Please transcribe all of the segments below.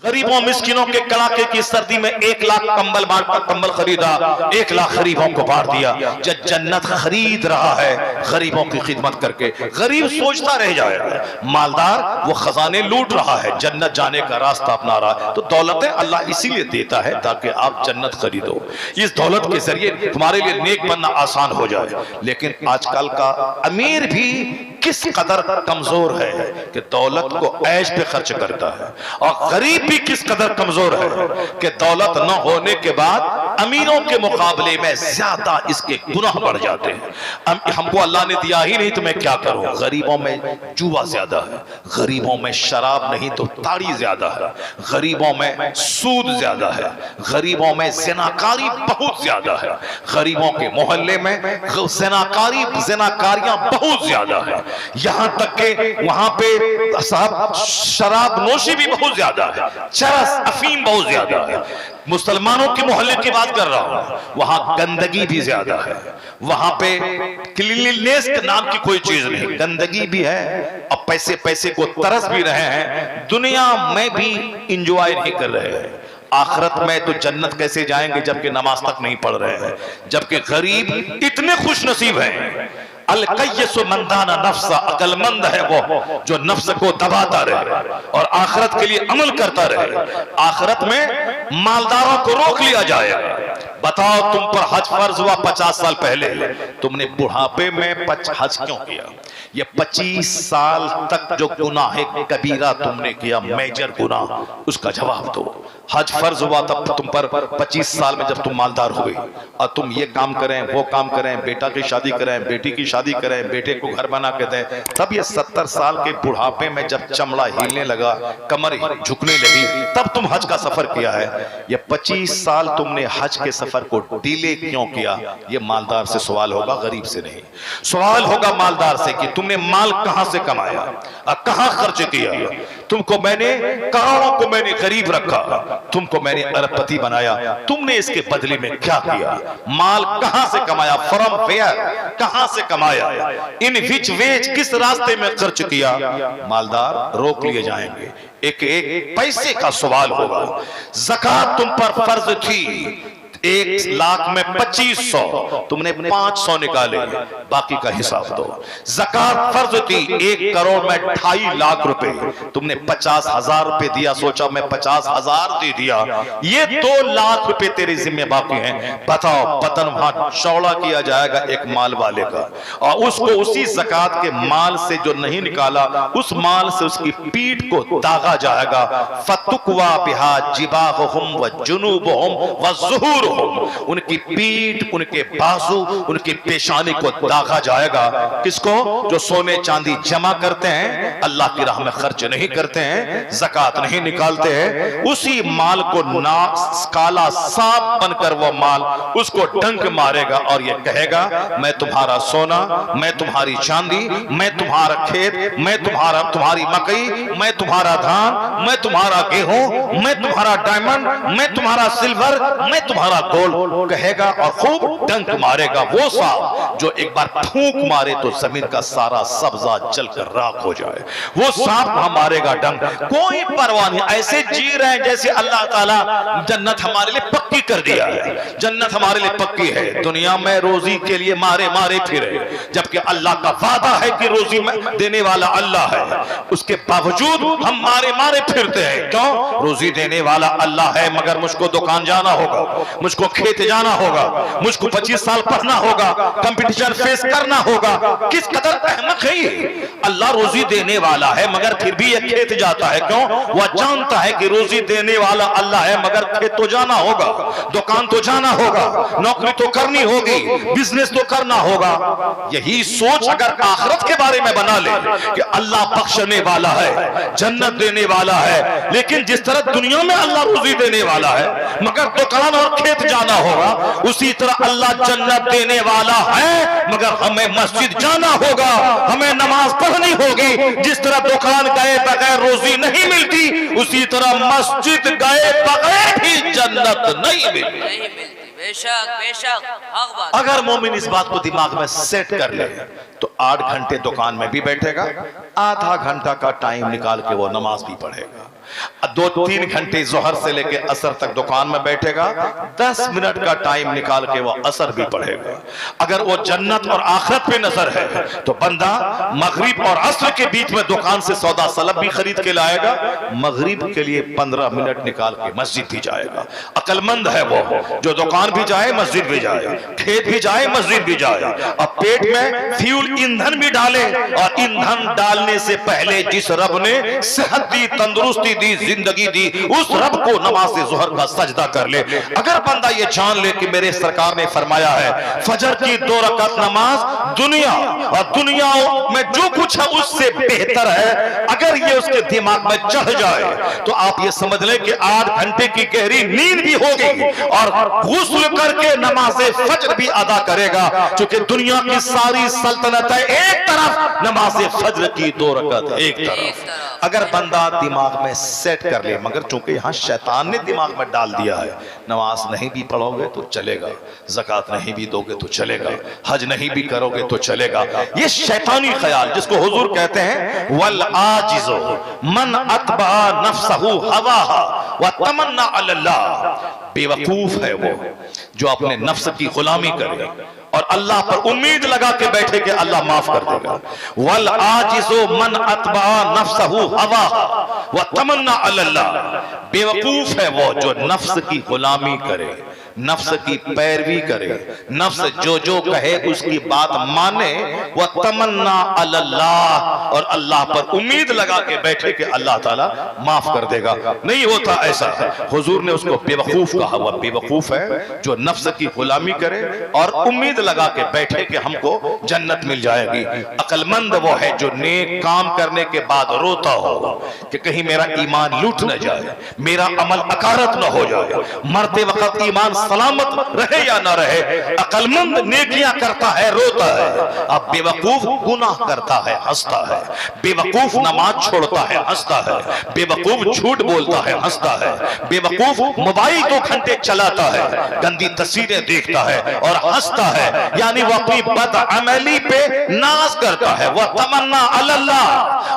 गरीबों मिस्किनों के कड़ाके की सर्दी में 1 लाख कंबल कंबल खरीदा, 1 लाख गरीबों को बांट दिया। जब जन्नत खरीद रहा है गरीबों की खिदमत करके, गरीब सोचता रह जाएगा, मालदार वो खजाने लूट रहा है, जन्नत जाने का रास्ता अपना रहा है। तो दौलतें अल्लाह इसीलिए देता है ताकि आप जन्नत खरीदो, इस दौलत के जरिए तुम्हारे लिए नेक बनना आसान हो जाए। लेकिन आजकल का अमीर भी किस कदर कमजोर है कि दौलत को ऐश पे खर्च करता है, और गरीब भी किस कदर कमजोर है कि दौलत न होने के बाद अमीरों के मुकाबले में ज्यादा इसके गुनाह बढ़ जाते हैं। हमको अल्लाह ने दिया ही नहीं तो मैं क्या करूं। गरीबों में जुआ ज्यादा है, गरीबों में शराब नहीं तो ताड़ी ज्यादा है, गरीबों में सूद ज्यादा है, गरीबों में ज़िनाकारी बहुत ज्यादा है, गरीबों के मोहल्ले में ज़िनाकारियां बहुत ज्यादा है, यहां तक के वहां पे साहब शराब नोशी भी बहुत ज्यादा है, चरस अफीम बहुत ज्यादा है। मुसलमानों के मोहल्ले की बात कर रहा हूं, वहां गंदगी भी ज्यादा है, वहां पे क्लीनलीनेस नाम की कोई चीज नहीं, गंदगी भी है और पैसे को तरस भी रहे हैं, दुनिया में भी इंजॉय नहीं कर रहे हैं। आखिरत में तो जन्नत कैसे जाएंगे जबकि नमाज तक नहीं पढ़ रहे हैं, जबकि गरीब इतने खुश नसीब हैं। अल-कय्यसु मन दाना नफ्सा, अकलमंद है वो जो नफ्स को दबाता रहे और आखिरत के लिए अमल करता रहे। आखिरत में मालदारों को रोक लिया जाएगा। बताओ तुम पर हज फर्ज हुआ 50 साल पहले, तुमने बुढ़ापे में हज क्यों किया? ये 25 साल तक जो गुनाह है कबीरा तुमने किया, मेजर गुनाह, उसका जवाब दो। हज फर्ज हुआ तब तुम पर 25 साल में जब तुम मालदार हुए और तुम ये काम करें वो काम करें, बेटा की शादी करें, बेटी की शादी करें, बेटे को घर बना के दें, तब ये 70 साल के बुढ़ापे में जब चमड़ा हिलने लगा, कमर झुकने लगी, तब तुम हज का सफर किया है। ये 25 साल तुमने हज के सफर को डिले क्यों किया? ये मालदार से सवाल होगा, गरीब से नहीं। सवाल होगा मालदार से कि तुमने माल कहां से कमाया और कहां खर्च किया। तुमको मैंने करोड़ों को मैंने गरीब रखा, तुमको मैंने अरबपति बनाया, तुमने इसके बदले में क्या किया? माल कहां से कमाया? फ्रॉम वेयर, कहां से कमाया? इन विच वेज, किस रास्ते में खर्च किया? मालदार रोक लिए जाएंगे, एक एक पैसे का सवाल होगा। ज़कात तुम पर फर्ज थी, 1 लाख में 2500, तुमने 500 निकाले, बाकी का हिसाब दो। ज़कात फर्ज थी 1 करोड़ में 2.5 लाख रुपए, तुमने 50,000 रुपए दिया, सोचा मैं 50,000 दे दिया, ये 2 लाख रुपए तेरे जिम्मे बाकी हैं। बताओ, बतन वहां चौड़ा किया जाएगा एक माल वाले का, और उसको उसी ज़कात के माल से जो नहीं निकाला, उस माल से उसकी पीठ को दागा जाएगा। फतुकवा बिहा जिबाहुहुम व जुनूबुहुम व ज़ुहूर, उनकी पीठ, उनके बाजू, उनकी पेशानी को दागा जाएगा। किसको? जो सोने चांदी जमा करते हैं, अल्लाह की राह में खर्च नहीं करते हैं, ज़कात नहीं निकालते हैं, उसी माल को नाक काला सांप बनकर वो माल उसको डंक मारेगा और ये कहेगा, मैं तुम्हारा सोना, मैं तुम्हारी चांदी, मैं तुम्हारा खेत, मैं तुम्हारी मकई, मैं तुम्हारा धान, मैं तुम्हारा गेहूं, मैं तुम्हारा डायमंड, मैं तुम्हारा सिल्वर, मैं तुम्हारा गोल्ड कहेगा और खूब डंक मारेगा। वो सांप जो एक बार फूंक मारे तो जमीन का सारा सब्जा जलकर राख हो जाए, वो सांप वहां मारेगा डंक, कोई परवाह नहीं। ऐसे जी रहे हैं जैसे अल्लाह ताला जन्नत हमारे लिए पक्की कर दिया है, जन्नत हमारे लिए पक्की है। दुनिया में रोजी के लिए मारे मारे फिरे, जबकि अल्लाह का वादा है कि रोजी में देने वाला अल्लाह है, उसके बावजूद हम मारे मारे फिरते हैं। क्यों? रोजी देने वाला अल्लाह है, मगर मुझको दुकान जाना होगा, मुझको खेत जाना होगा, मुझको 25 साल पढ़ना होगा, कंपटीशन फेस करना होगा। किस कदर अहमक है ये? अल्लाह रोजी देने वाला है मगर फिर भी ये खेत जाता है। क्यों? वह जानता है कि रोजी देने वाला अल्लाह है, मगर खेत तो जाना होगा, दुकान तो जाना होगा, नौकरी तो करनी होगी, बिजनेस तो करना होगा। यही सोच अगर आखिरत के बारे में बना ले कि अल्लाह बख्शने वाला है, जन्नत देने वाला है, लेकिन जिस तरह दुनिया में अल्लाह रोजी देने वाला है मगर दुकान और खेत जाना होगा, उसी तरह अल्लाह जन्नत देने वाला है मगर हमें मस्जिद जाना होगा, हमें नमाज पढ़नी होगी। जिस तरह दुकान गए बगैर रोजी नहीं मिलती, उसी तरह मस्जिद गए बगैर भी जन्नत नहीं मिलती। बेशक बेशक, हक बात। अगर मोमिन इस बात को दिमाग में सेट कर ले तो 8 घंटे दुकान में भी बैठेगा, आधा घंटा का टाइम निकाल के वो नमाज भी पढ़ेगा। 2-3 घंटे जोहर से लेके असर तक दुकान में बैठेगा, 10 मिनट का टाइम निकाल के वो असर भी पढ़ेगा। अगर वो जन्नत और आखिरत पे नजर है तो बंदा मगरिब और असर के बीच में दुकान से सौदा सलब भी खरीद के लाएगा, मगरिब के लिए 15 मिनट निकाल के मस्जिद भी जाएगा। अक्लमंद है वो जो दुकान भी जाए, मस्जिद भी जाए, खेत भी जाए, मस्जिद भी जाए, और पेट में फ्यूल ईंधन भी डाले, और ईंधन डालने से पहले जिस रब ने सेहत दी, तंदुरुस्ती दी, जिंदगी दी, उस रब को नमाज ज़ोहर का सजदा कर ले। अगर बंदा ये जान ले कि मेरे सरकार ने फरमाया है फजर की 2 रकात नमाज दुनिया और दुनिया में जो कुछ है उससे बेहतर है, अगर ये उसके दिमाग में चढ़ जाए तो आप ये समझ लें कि 8 घंटे की गहरी नींद भी होगी और गुस्ल करके नमाज फजर भी अदा करेगा, क्योंकि दुनिया की सारी सल्तनत है एक तरफ, नमाज फजर की 2 रकात एक तरफ। अगर बंदा दिमाग में सेट कर ले, मगर चूंकि यहां शैतान ने दिमाग में डाल दिया है नमाज नहीं भी पढ़ोगे तो चलेगा, ज़कात नहीं भी दोगे तो चलेगा, हज नहीं भी करोगे तो चलेगा, ये शैतानी ख्याल जिसको हुजूर कहते हैं वल आजिज़ो मन अतबा नफ्सहु हवाहा व तमन्ना अल्लाह, बेवकूफ है वो जो अपने नफ्स की गुलामी करे और अल्लाह पर उम्मीद लगा के बैठे कि अल्लाह माफ कर देगा। वल आजिज़ो मन अतबा नफ्सहु हवाहा व तमन्ना अल्लाह, बेवकूफ है वो जो नफ्स की गुलामी करे, नफ्स की पैरवी करे, नफ्स जो जो कहे उसकी बात माने, वह तमन्ना अल्लाह, और अल्लाह पर उम्मीद लगा के बैठे कि अल्लाह ताला माफ कर देगा। नहीं होता ऐसा। हुजूर ने उसको बेवकूफ कहा, वह बेवकूफ है जो नफ्स की गुलामी करे और उम्मीद लगा के बैठे कि हमको जन्नत मिल जाएगी। अक्लमंद वो है जो नेक काम करने के बाद रोता हो कि कहीं मेरा ईमान लूट न जाए, मेरा अमल अकारत न हो जाए, मरते वक्त ईमान सलामत रहे या ना रहे। अक्लमंद नेकियां करता है, रोता है, अब बेवकूफ गुनाह करता है, हंसता है, बेवकूफ नमाज छोड़ता है, हंसता है, बेवकूफ झूठ बोलता है, हंसता है, बेवकूफ मोबाइल 2 घंटे चलाता है, गंदी तस्वीरें देखता है और हंसता है, यानी वो अपनी बदअमली पे नाज करता है। वह तमन्ना अल्लाह,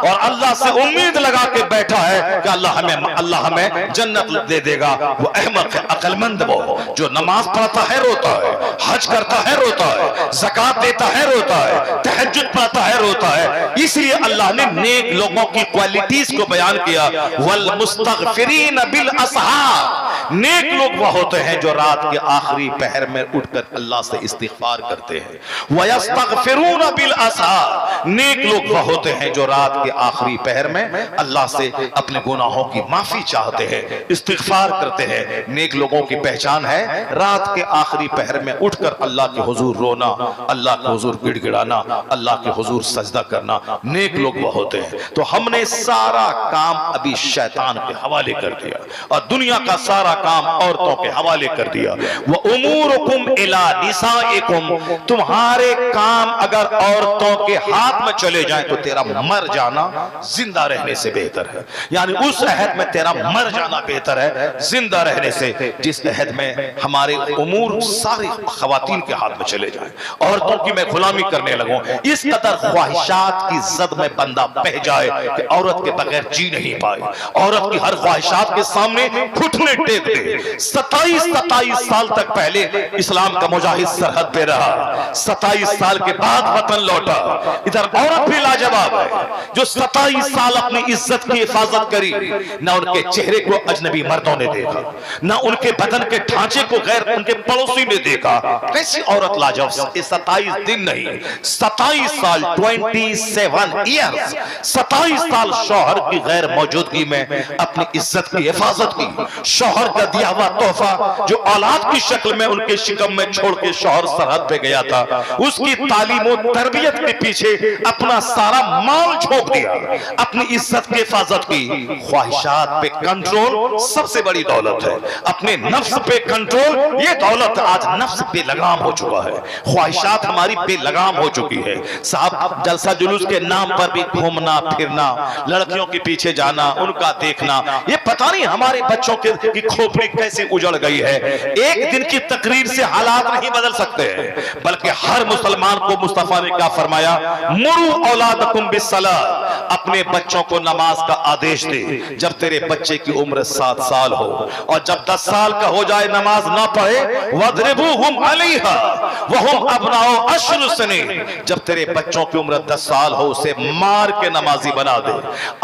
और अल्लाह से उम्मीद लगा के बैठा है कि अल्लाह हमें जन्नत दे देगा। वो अहमक है। अक्लमंद वो जो नमाज पढ़ता है रोता है, हज करता है रोता है, ज़कात देता है रोता है, तहज्जुद पढ़ता है रोता है। इसलिए अल्लाह ने नेक लोगों की क्वालिटीज को बयान किया, वल मुस्तगफिरीन बिल असहार, नेक लोग वह होते हैं जो रात के आखिरी पहर में उठकर अल्लाह से इस्तिगफार करते हैं। वयस्तगफिरून बिल असहार, नेक लोग वह होते हैं जो रात के आखिरी पहर में अल्लाह से अपने गुनाहों की माफी चाहते हैं, इस्तिगफार करते हैं। नेक लोगों की पहचान है रात के आखिरी पहर में उठकर अल्लाह के हुजूर रोना, अल्लाह के हुजूर गिड़गिड़ाना, अल्लाह के हुजूर सजदा करना। नेक लोग वो होते हैं। तो हमने सारा काम अभी शैतान के हवाले कर दिया और दुनिया का सारा काम औरतों के हवाले कर दिया। वह उमूरुकुम इला निसाइकुम, तुम्हारे काम अगर औरतों के हाथ में चले जाएं तो तेरा मर जाना जिंदा रहने से बेहतर है। यानी उस अहद में तेरा मर जाना बेहतर है जिंदा रहने से, जिस अहद में हमारे उमूर सारी खवातीन के हाथ में चले जाएं, औरतों की मैं गुलामी करने लगूं, इस कदर ख्वाहिशात की जद में बंदा बह जाए कि औरत के बगैर जी नहीं पाए, औरत की हर ख्वाहिशात के सामने घुटने टेक दे। 27 साल तक पहले इस्लाम का मुजाहिद सरहद पे रहा, 27 साल के बाद वतन लौटा। इधर औरत भी लाजवाब है जो 27 साल अपनी इज्जत की हिफाजत करी, ना उनके चेहरे को अजनबी मर्दों ने देखा, ना उनके बदन के ढांचे को गैर उनके पड़ोसी ने देखा। कैसी औरत लाजवाब। 27 दिन नहीं, 27 साल, 27 ईयर्स, 27 साल शौहर की गैर मौजूदगी में अपनी इज्जत की हिफाजत की। शौहर का दिया हुआ तोहफा जो औलाद की शक्ल में उनके शिकम में छोड़ के शौहर सरहद पे गया था, उसकी तालीम और तरबियत के पीछे अपना सारा माल झोंक दिया, अपनी इज्जत की हिफाजत की। ख्वाहिशात पे कंट्रोल सबसे बड़ी दौलत है। अपने नफ्स पे कंट्रोल, ये दौलत आज नफ्स बेलगाम हो चुका है, ख्वाहिशात हमारी बेलगाम हो चुकी है। साहब जलसा जुलूस के नाम पर भी घूमना फिरना, लड़कियों के पीछे जाना, उनका देखना, ये पता नहीं हमारे बच्चों की खोपड़ी कैसे उजड़ गई है। एक दिन की तकरीर से हालात नहीं बदल सकते हैं, बल्कि हर मुसलमान को मुस्तफा ने क्या फरमाया, मुरू औलादकुम बिस्सलात, अपने बच्चों को नमाज का आदेश दे। जब तेरे बच्चे की उम्र 7 साल हो और जब 10 साल का हो जाए नमाज ना पढ़े, वद्रिबूहुम अलैहा वहुम अबनाउ अश्र सनीन, जब तेरे बच्चों की उम्र 10 साल हो उसे मार के नमाजी बना दे।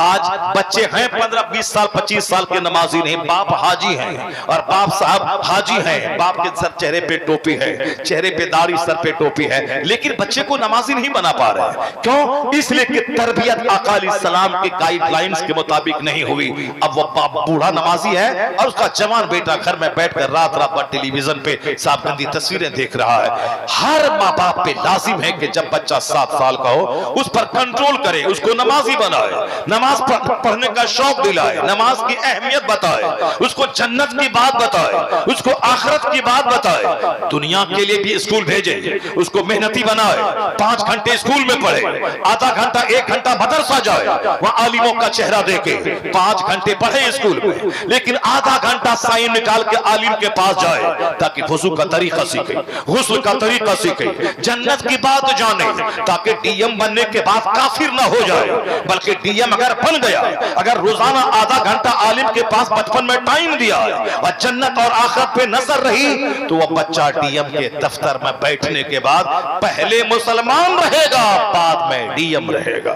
आज बच्चे हैं 15-20 साल 25 साल के नमाजी नहीं, बाप हाजी हैं और बाप साहब हाजी हैं, बाप के सर चेहरे पे टोपी है, चेहरे पे दाढ़ी, सर पे टोपी है, लेकिन बच्चे को नमाजी नहीं बना पा रहे। क्यों? इसलिए कि तरबियत आका अलैहिस्सलाम के गाइडलाइंस के मुताबिक नहीं हुई। अब वो बाप बूढ़ा नमाजी है और उसका जवान बेटा घर में बैठकर रात रात भर टेलीविजन पे साबगंदी तस्वीरें देख रहा है। हर माँ बाप पे लाजिम है कि जब बच्चा 7 साल का हो उस पर कंट्रोल करे, उसको नमाजी बनाए, नमाज पढ़ने का शौक दिलाए, नमाज की अहमियत बताए, उसको जन्नत की बात बताए, उसको आखिरत की बात बताए। दुनिया के लिए भी स्कूल भेजे, उसको मेहनती बनाए, 5 घंटे स्कूल में पढ़े, आधा घंटा 1 घंटा मदरसा जाए, वहां आलिमों का चेहरा देखे। 5 घंटे पढ़े स्कूल में, लेकिन आधा घंटा साइन निकाल के आलिम के पास जाए ताकि वुजू का तरीका सीखे, गुस्ल का तरीका सीखे, जन्नत की बात जाने, ताकि डीएम बनने के बाद काफिर ना हो जाए, बल्कि डीएम अगर बन गया, अगर रोजाना आधा घंटा आलिम के पास बचपन में टाइम दिया और जन्नत और आखिरत पे नजर रही, तो वह बच्चा डीएम के दफ्तर में बैठने के बाद पहले मुसलमान रहेगा, बाद में डीएम रहेगा,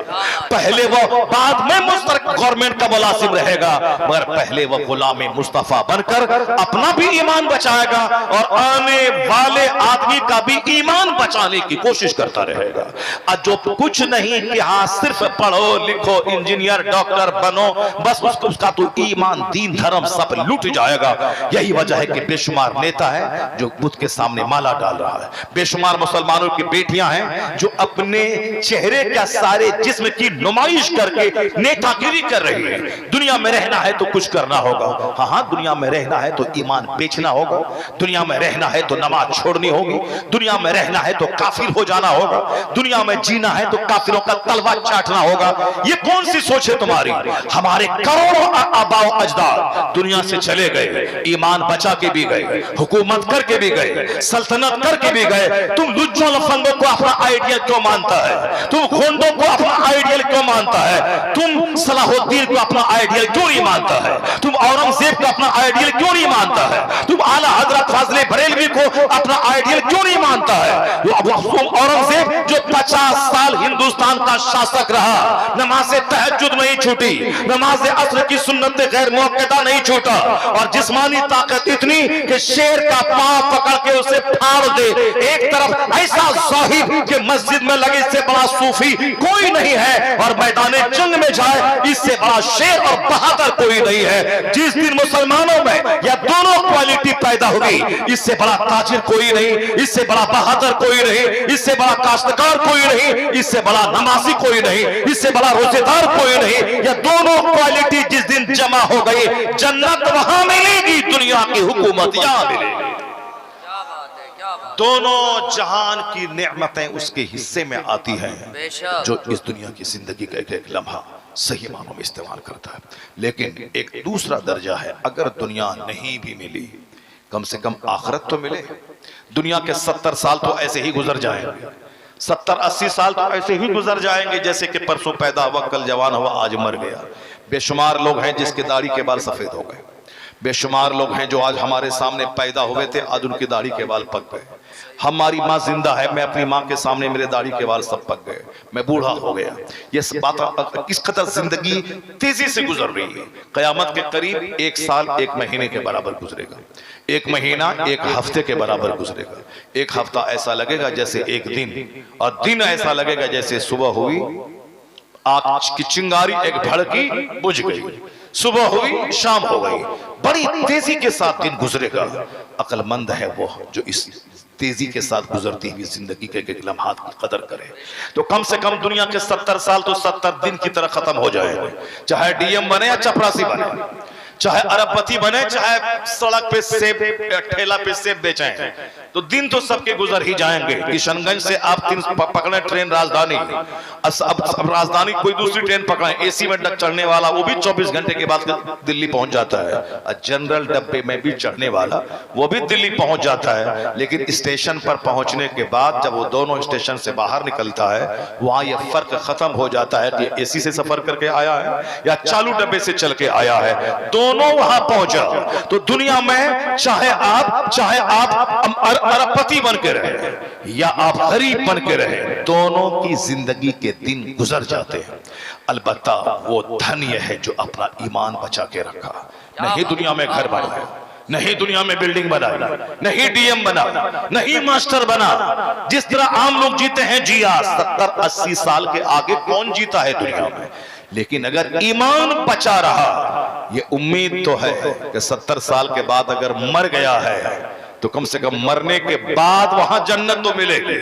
पहले वो बाद में मुस्तरक गवर्नमेंट का मुलाजिम रहेगा, मगर पहले वो गुलाम मुस्तफा बनकर अपना भी ईमान बचाएगा और आने वाले आदमी का भी ईमान बचाने की कोशिश करता रहेगा। और जो कुछ नहीं कि हाँ सिर्फ पढ़ो लिखो इंजीनियर डॉक्टर बनो, बस उसका तो ईमान दीन धर्म सब लूट जाएगा। यही वजह है कि बेशुमार नेता है जो बुत के सामने माला डाल रहा है, बेशुमार मुसलमानों की बेटियां हैं जो अपने चेहरे का सारे जिस्म की नुमाइश करके नेतागिरी कर रही है। दुनिया में रहना है तो कुछ करना होगा, हाँ दुनिया में रहना है तो ईमान बेचना होगा, दुनिया में रहना है तो नमाज छोड़नी होगी, दुनिया में रहना है तो काफिर हो जाना होगा, दुनिया में जीना है तो काफिरों का तलवा चाटना होगा। ये कौन सी सोच है तुम्हारी? हमारे करोड़ों आबाओ अजदाद दुनिया से चले गए, ईमान बचा के भी गए, हुकूमत करके भी गए, सल्तनत करके भी गए। तुम लुच्चों लफंगों को अपना आइडियल क्यों मानता है? तुम खोंडों को अपना आइडियल क्यों मानता है? तुम सलाहुद्दीन को अपना आइडियल क्यों नहीं मानता है? तुम औरंगजेब को अपना आइडियल क्यों नहीं मानता है? तुम आला हजरत फाजले बरेलवी को अपना आइडियल क्यों नहीं मानता है? औरंगजेब जो 50 साल हिंदुस्तान का शासक रहा, नमाज तहज्जुद नहीं छूटी, नमाज असर की सुन्नत गैर मुअक्कदा नहीं छूटा, और जिस्मानी ताकत इतनी कि शेर का पांव पकड़ के उसे फाड़ दे। एक तरफ ऐसा ज़ाहिद कि मस्जिद में लगे इससे बड़ा सूफी कोई नहीं है, और मैदान जंग में जाए इससे बड़ा शेर और बहादुर कोई नहीं है। जिस दिन मुसलमानों में यह दोनों क्वालिटी पैदा होगी, इससे बड़ा ताजिर कोई नहीं, इससे बड़ा बहादुर कोई नहीं, इससे बड़ा काश्तकार कोई नहीं, इससे बड़ा नमाजी कोई नहीं, इससे बड़ा रोजेदार कोई नहीं। यह दोनों क्वालिटी जिस दिन जमा हो गई, जन्नत वहां मिलेगी, दुनिया की हुकूमत यहां मिलेगी। दोनों जहान की नेमतें उसके हिस्से में आती हैं जो इस दुनिया की जिंदगी का एक लम्हा सही मानों में इस्तेमाल करता है। लेकिन एक दूसरा दर्जा है, अगर दुनिया नहीं भी मिली कम से कम आखिरत तो मिले। दुनिया के 70 साल तो ऐसे ही गुजर जाएंगे, 70-80 साल तो ऐसे ही गुजर जाएंगे जैसे कि परसों पैदा हुआ, कल जवान हुआ, आज मर गया। बेशुमार लोग हैं जिसके दाढ़ी के बाल सफेद हो गए, बेशुमार लोग हैं जो आज हमारे सामने पैदा हुए थे, आज उनकी दाढ़ी के बाल पक गए। हमारी माँ जिंदा है, मैं अपनी माँ के सामने मेरे दाढ़ी के बाल सब पक गए, मैं बूढ़ा हो गया। ये बात किस कदर जिंदगी तेजी से गुजर रही है। कयामत के करीब 1 साल 1 महीने के बराबर गुजरेगा, 1 महीना 1 हफ्ते के बराबर गुजरेगा। 1 हफ्ता ऐसा लगेगा जैसे 1 दिन, और दिन ऐसा लगेगा जैसे सुबह हुई, आग की चिंगारी एक भड़की बुझ गई, सुबह हुई शाम हो गई, बड़ी तेजी के साथ दिन गुजरेगा। अक्लमंद है वो जो इस तेजी के साथ गुजरती हुई जिंदगी के एक लम्हात की कदर करे। तो कम से कम दुनिया के 70 साल तो 70 दिन की तरह खत्म हो जाएंगे, चाहे डीएम बने या चपरासी बने, चाहे अरबपति बने, चाहे सड़क पे सेब ठेला पे सेब बेचें, तो दिन तो सबके गुजर ही जाएंगे। किशनगंज से आप पकड़े ट्रेन राजधानी, अब राजधानी कोई दूसरी ट्रेन पकड़े, एसी में चढ़ने वाला वो भी 24 घंटे के बाद दिल्ली पहुंच जाता है। जनरल डब्बे में भी चढ़ने वाला वो भी दिल्ली पहुंच जाता है। लेकिन स्टेशन पर पहुंचने के बाद जब वो दोनों स्टेशन से बाहर निकलता है, वहां ये फर्क खत्म हो जाता है कि एसी से सफर करके आया है या चालू डब्बे से चल के आया है। दोनों वहां पहुंचा। तो दुनिया में चाहे आप अरबपति बन के रहे या आप गरीब बन के रहे, दोनों की जिंदगी के दिन गुजर जाते हैं। अलबत्ता वो धन्य है जो अपना ईमान बचा के रखा। नहीं दुनिया में घर बनाया, नहीं दुनिया में बिल्डिंग बनाई, नहीं डीएम बना, नहीं मास्टर बना। जिस तरह आम लोग जीते हैं जिया, 70-80 साल के आगे कौन जीता है दुनिया में। लेकिन अगर ईमान बचा रहा, ये उम्मीद तो है कि 70 साल के बाद अगर मर गया है तो कम से कम मरने के बाद वहां जन्नत तो मिलेगी।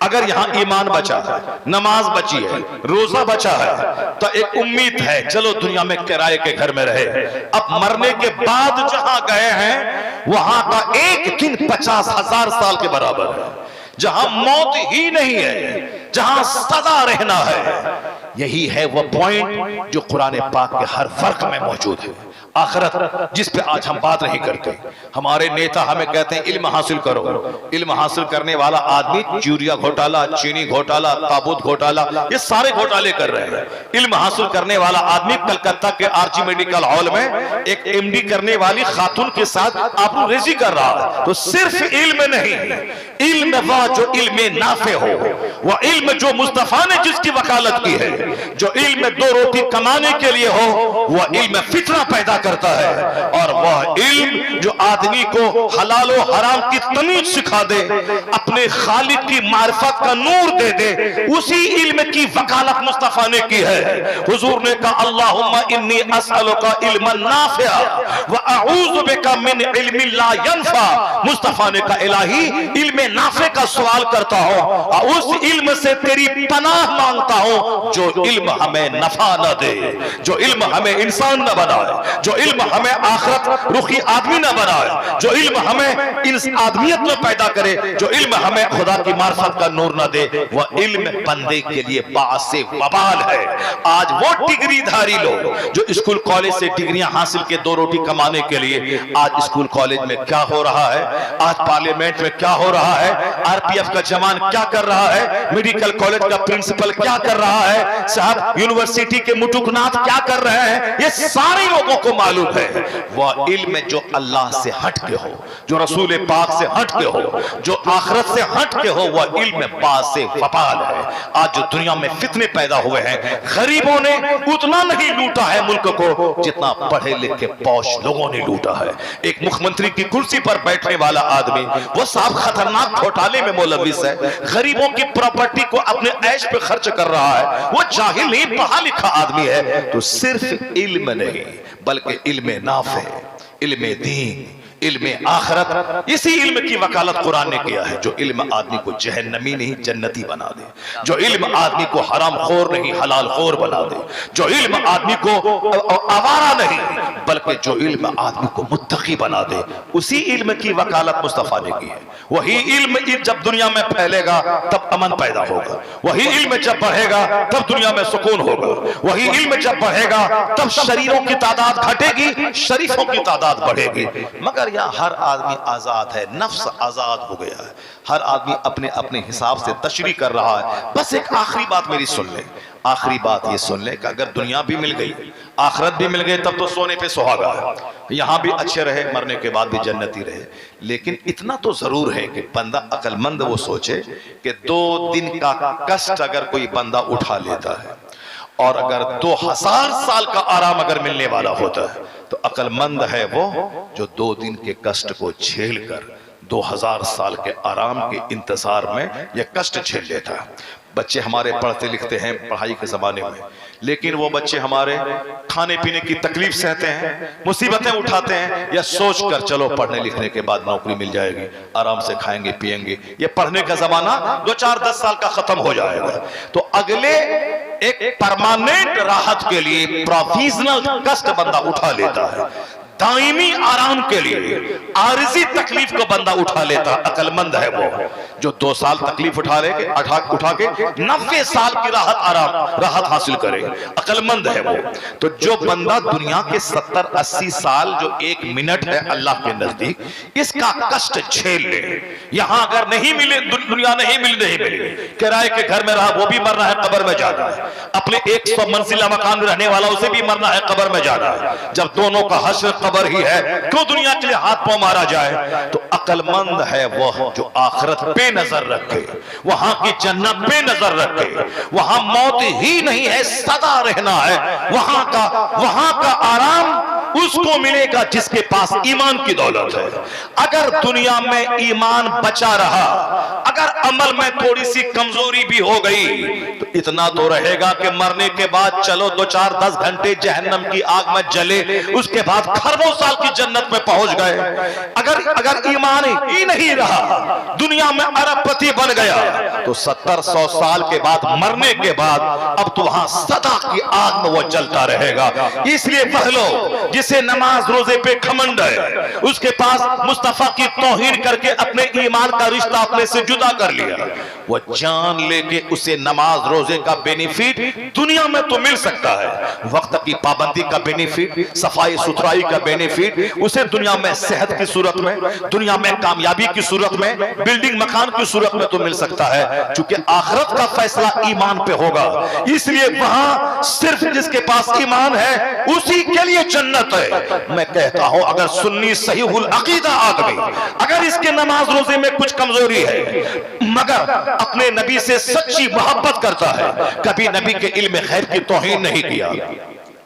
अगर यहां ईमान बचा है, नमाज बची है, रोजा बचा है, तो एक उम्मीद है चलो दुनिया में किराए के घर में रहे। अब मरने के बाद जहां गए हैं वहां का एक दिन 50,000 साल के बराबर है। जहां मौत ही नहीं है, जहां सदा रहना है। यही है वो पॉइंट जो कुरान पाक के हर फर्क में मौजूद है। आखिरत जिस पे आज हम बात नहीं करते, हमारे नेता हमें कहते हैं इल्म हासिल करो। इल्म हासिल करने वाला आदमी यूरिया घोटाला, चीनी घोटाला, ताबूत घोटाला, ये सारे घोटाले कर रहे हैं। इल्म हासिल करने वाला आदमी कलकत्ता के आरजी मेडिकल हॉल में एक एमडी करने वाली खातून के साथ आबरूरेजी कर रहा है। तो सिर्फ इल्म नहीं, इल्म वह जो इल्म नाफे हो, वह इल्म जो मुस्तफा ने जिसकी वकालत की है, जो इल्म 2 रोटी कमाने के लिए हो, वह इल्म फितना पैदा करता है। और वह इल्म जो आदमी को हलाल और हराम की तमीज सिखा दे, अपने खालिक की मारिफत का नूर दे दे, उसी इल्म की वकालत मुस्तफा ने की है। हुजूर ने कहा अल्लाहुम्मा इन्नी अस्अलुका इल्मन नाफिआ व अऊज़ु बिका मिन इल्मिन ला यनफा। मुस्तफा ने कहा इलाही इल्म नाफे का सवाल करता हूं और उस इल्म से तेरी पनाह मांगता हूं जो इल्म हमें नफा न दे, जो इल्म हमें इंसान न बनाए, जो इल्म हमें आखिरत रुखी आदमी न बनाए, जो इल्म हमें इस आदमियत में पैदा करे, जो इल्म हमें खुदा की मार्फत का नूर न दे, वह इल्म बंदे के लिए बासे वबाल है। आज वो डिग्रीधारी लोग जो स्कूल कॉलेज से डिग्रियां हासिल के 2 रोटी कमाने के लिए, आज स्कूल कॉलेज में क्या हो रहा है, आज पार्लियामेंट में क्या हो रहा है, आरपीएफ का जवान क्या कर रहा है, मेडिकल कॉलेज का प्रिंसिपल क्या कर रहा है, साहब यूनिवर्सिटी के मुटुकनाथ क्या कर रहे हैं, ये सारे लोगों को मालूम है। वह इल्म जो अल्लाह से हट के हो, जो रसूल पाक से हट के हो, जो आखिरत से हट के हो, वह इल्म बासे वबाल है। आज जो दुनिया में फितने पैदा हुए हैं, गरीबों ने उतना नहीं लूटा है मुल्क को जितना पढ़े लिखे पौश लोगों ने लूटा है। एक मुख्यमंत्री की कुर्सी पर बैठने वाला आदमी, वो साहब खतरनाक घोटाले में मुलविस है, गरीबों की प्रॉपर्टी को अपने ऐश पे खर्च कर रहा है, वो जाहिल नहीं पढ़ा लिखा आदमी है। तो सिर्फ इल्म नहीं बल्कि इल्म नाफे, इल्म दीन, इल्म आखिरत, इसी इल्म की वकालत कुरान ने किया है। जो इल्म आदमी को जहन्नमी नहीं जन्नती बना दे, जो इल्म आदमी को हराम खोर नहीं हलाल खोर बना दे, जो इल्म आदमी को आवारा नहीं बल्कि जो इल्म आदमी को मुत्तकी बना दे, उसी इल्म की वकालत मुस्तफा ने की है। वही इल्म जब दुनिया में फैलेगा तब अमन पैदा होगा, वही इल्म जब बढ़ेगा तब दुनिया में सुकून होगा, वही इल्म जब बढ़ेगा तब शरीरों की तादाद घटेगी, शरीफों की तादाद बढ़ेगी। मगर यहाँ हर आदमी आजाद है, नफ्स आजाद हो गया है, हर आदमी अपने अपने हिसाब से तशरीह कर रहा है। बस एक आखिरी बात मेरी सुन ले, आखिरी बात ये सुन ले कि अगर दुनिया भी मिल गई, आखिरत भी मिल गई, तब तो सोने पे सुहागा है, यहां भी अच्छे रहे, मरने के बाद भी जन्नती रहे। लेकिन इतना तो जरूर है कि बंदा अक्लमंद वो सोचे कि 2 दिन का कष्ट अगर कोई बंदा उठा लेता है और अगर 2000 साल का आराम अगर मिलने वाला होता है, तो अक्लमंद है वो जो 2 दिन के कष्ट को झेल कर 2000 साल के आराम के इंतजार में यह कष्ट झेल लेता है। बच्चे हमारे पढ़ते लिखते हैं पढ़ाई के जमाने में, लेकिन वो बच्चे हमारे खाने पीने की तकलीफ सहते हैं, मुसीबतें उठाते हैं, या सोच कर चलो पढ़ने लिखने के बाद नौकरी मिल जाएगी, आराम से खाएंगे पिएंगे, ये पढ़ने का जमाना 2-4-10 साल का खत्म हो जाएगा। तो अगले एक परमानेंट राहत के लिए प्रोविजनल कष्ट बंदा उठा लेता है। दायमी आराम के लिए आरिजी तकलीफ को बंदा उठा लेता, अकलमंद है वो। जो 2 साल तकलीफ उठा के 90 साल की राहत हासिल करे, अकलमंद है वो। तो जो बंदा दुनिया के 70-80 साल जो 1 मिनट है अल्लाह के नजदीक, इसका कष्ट झेल ले। यहां अगर नहीं मिले, दुनिया नहीं मिले, किराए के घर में रहा वो भी मरना है, कब्र में जाना है। अपने 100 मंजिला मकान में रहने वाला उसे भी मरना है, कब्र में जाना है। जब दोनों का हश्र कब्र ही है, क्यों दुनिया के लिए हाथ पांव मारा जाए? तो अकलमंद है वह जो आखिरत पे नजर रखे, वहां की जन्नत पे नजर रखे। वहां मौत ही नहीं है, सदा रहना है। वहां का आराम उसको मिलेगा जिसके पास ईमान की दौलत है। अगर दुनिया में ईमान बचा रहा, अगर अमल में थोड़ी सी कमजोरी भी हो गई, तो इतना तो रहेगा कि मरने के बाद चलो 2-4-10 घंटे जहन्नम की आग में जले, उसके बाद खरबों साल की जन्नत में पहुंच गए। अगर ईमान ही नहीं रहा, दुनिया में अरबपति बन गया, तो 70-100 साल के बाद, मरने के बाद, अब तो वहां सदा की आग में वो जलता रहेगा। इसलिए पहलो जिसे नमाज रोजे पे घमंड है, उसके पास मुस्तफा की तौहीन करके अपने ईमान का रिश्ता अपने से जुदा कर लिया, वो जान लेके उसे नमाज रोजे का बेनिफिट दुनिया में तो मिल सकता है, वक्त की पाबंदी का बेनिफिट, सफाई सुथराई का बेनिफिट उसे दुनिया में सेहत की सूरत में, दुनिया में कामयाबी की सूरत में, बिल्डिंग मकान की सूरत में तो मिल सकता है। चूंकि आखिरत का फैसला ईमान पे होगा, इसलिए वहां सिर्फ जिसके पास ईमान है उसी के लिए जन्नत है। मैं कहता हूं अगर सुन्नी सहीहुल अकीदा आदमी, अगर इसके नमाज रोजे में कुछ कमजोरी है, मगर अपने नबी से सच्ची मोहब्बत करता है, कभी नबी के इल्म खैर की तौहीन नहीं किया,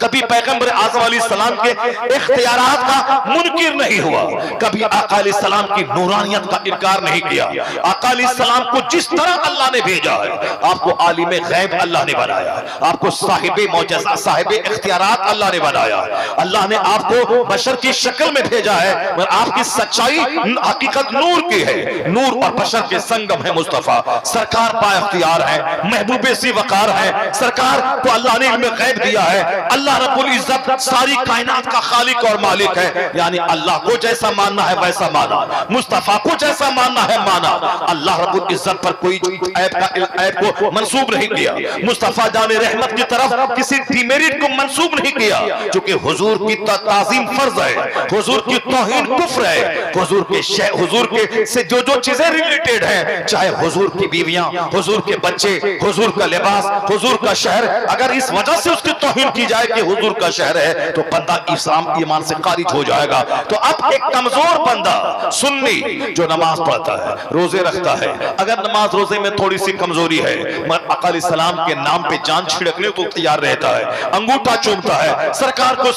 कभी पैगंबर आज़म अलैहिस्सलाम के इख्तियारात का मुनकिर नहीं हुआ, कभी आका अलैहिस्सलाम की नूरानियत का इनकार नहीं किया। आका अलैहिस्सलाम को जिस तरह अल्लाह ने भेजा है, आपको आलिम गैब अल्लाह ने बनाया, आपको साहिबे मौजज़ा, साहिबे इख्तियारात अल्लाह ने बनाया, अल्लाह ने आपको बशर की शक्ल में भेजा है, मगर आपकी सच्चाई हकीकत नूर की है। नूर और बशर के संगम है मुस्तफा। सरकार बाइख्तियार है, महबूबे सी वकार है, सरकार को अल्लाह ने इल्म गैब दिया है। अल्लाह रब्बुल इज्जत सारी कायनात का खालिक और मालिक है, यानी अल्लाह को जैसा मानना है वैसा माना, मुस्तफा को जैसा मानना है माना। अल्लाह रब्बुल इज्जत पर कोई ऐब को मंसूब नहीं किया, मुस्तफा जाने रहमत की तरफ किसी डिमेरिट को मंसूब नहीं किया, क्योंकि हुजूर की ताज़ीम फर्ज है, हुजूर की तौहीन कुफ्र है। हुजूर के से जो चीजें रिलेटेड हैं, चाहे हुजूर की बीवियां, हुजूर के बच्चे, हुजूर का लिबास, हुजूर का शहर, अगर इस वजह से उसकी तौहीन की जाए कि हुजूर का शहर है, तो बंदा इस्लाम ईमान से खारिज हो जाएगा। तो अब एक कमजोर बंदा सुन्नी जो नमाज पढ़ता है, रोजे रखता है, अगर नमाज रोजे में थोड़ी सी कमजोरी है, मगर आका अलैहिस्सलाम के नाम पे जान छिड़कने तो तैयार रहता है, अंगूठा चूमता है, सरकार को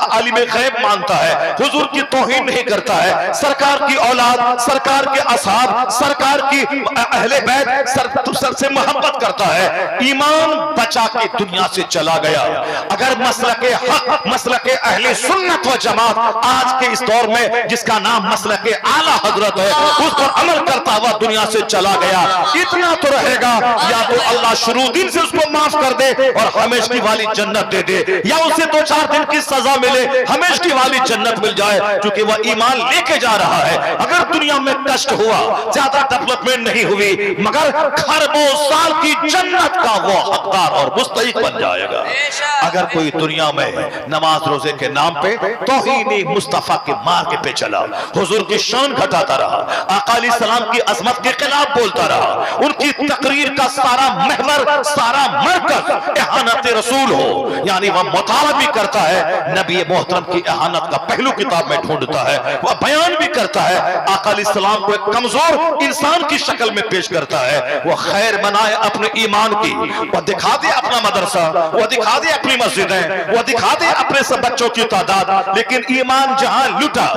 आलिम गैब मानता है, हुजूर की तौहीन नहीं करता है, सरकार की औलाद, सरकार के असहाब, सरकार की अहले बैत सर से मोहब्बत करता है, ईमान बचा के दुनिया से चला गया। अगर मसलके हक, मसलके अहले सुन्नत व जमात आज के इस दौर में जिसका नाम मसलके आला हजरत है, उस पर अमल करता हुआ दुनिया से चला गया, इतना तो रहेगा, या तो अल्लाह शुरू दिन से उसको माफ कर दे और हमेशा वाली जन्नत दे दे, या उसे 2-4 दिन की सजा मिले, हमेशा वाली जन्नत मिल जाए, क्योंकि वह ईमान लेके जा रहा है। अगर दुनिया में कष्ट हुआ, ज्यादा डेवलपमेंट नहीं हुई, मगर खरबों साल की जन्नत का वो हकदार और मुस्तहिक बन जाएगा। अगर कोई दुनिया में नमाज रोजे के नाम पे तौहीन मुस्तफा के मार्ग पे चला, हुजूर की शान घटाता रहा, आका अलैहिस्सलाम की अजमत के खिलाफ बोलता रहा, उनकी तकरीर का सारा महवर, सारा मरकज इहानत रसूल हो, यानी वह मुताला भी करता है, नबी मोहतरम की इहानत का पहलू किताब में ढूंढता है, वह बयान भी करता है, आका अलैहिस्सलाम को एक कमजोर इंसान की शक्ल में पेश करता है, वह खैर बनाए अपने ईमान की, वह दिखा दे अपना मदरसा, वह दिखा दे अपनी मस्जिदें, वह दिखा दे अपने सब बच्चों की तादाद, लेकिन ईमान जहां लुटा,